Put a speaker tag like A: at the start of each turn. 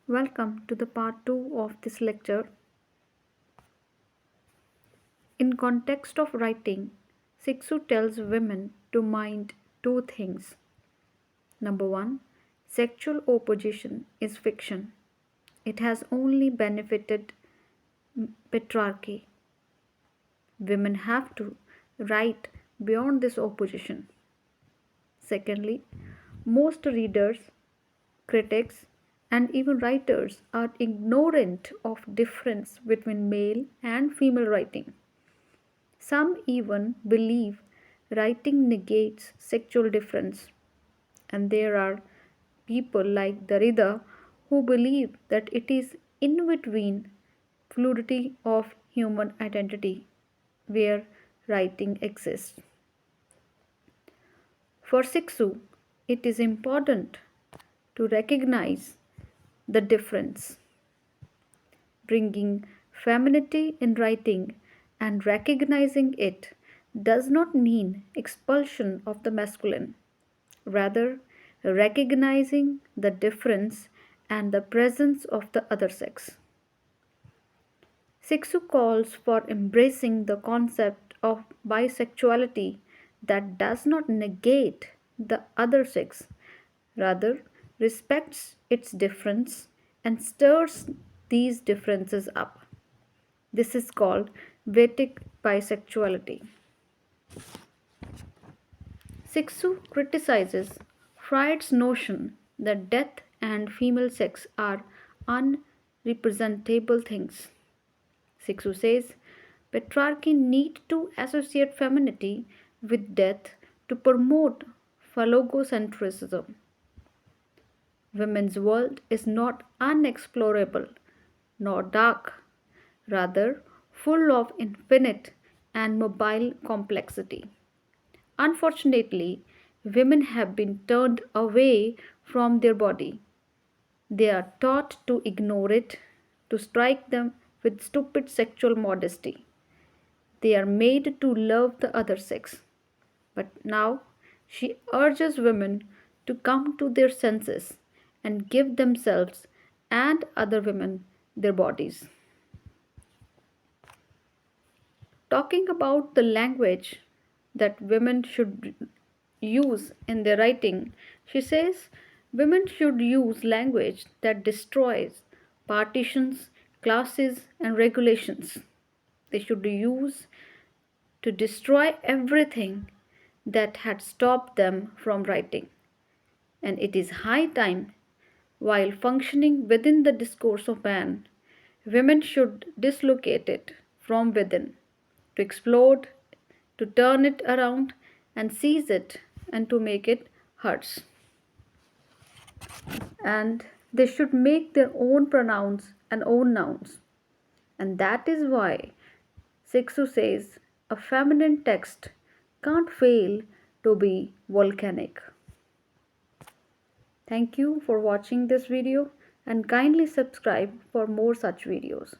A: Welcome to the part 2 of this lecture. In context of writing, Cixous tells women to mind two things. Number 1, sexual opposition is fiction. It has only benefited patriarchy. Women have to write beyond this opposition. Secondly, most readers, critics, and even writers are ignorant of difference between male and female writing. Some even believe writing negates sexual difference, and there are people like Derrida who believe that it is in between fluidity of human identity where writing exists. For Cixous, it is important to recognize the difference. Bringing femininity in writing and recognizing it does not mean expulsion of the masculine. Rather, recognizing the difference and the presence of the other sex. Cixous calls for embracing the concept of bisexuality that does not negate the other sex, rather, respects its difference and stirs these differences up. This is called Vedic bisexuality. Cixous criticizes Freud's notion that death and female sex are unrepresentable things. Cixous says patriarchy need to associate femininity with death to promote phallogocentrism. Women's world is not unexplorable nor dark, rather full of infinite and mobile complexity. Unfortunately, women have been turned away from their body. They are taught to ignore it, to strike them with stupid sexual modesty. They are made to love the other sex. But now she urges women to come to their senses and give themselves and other women their bodies. Talking about the language that women should use in their writing, she says women should use language that destroys partitions, classes, and regulations. They should use to destroy everything that had stopped them from writing. And it is high time, while functioning within the discourse of man, women should dislocate it from within, to explode, to turn it around and seize it and to make it hers. And they should make their own pronouns and own nouns. And that is why Cixous says a feminine text can't fail to be volcanic. Thank you for watching this video and kindly subscribe for more such videos.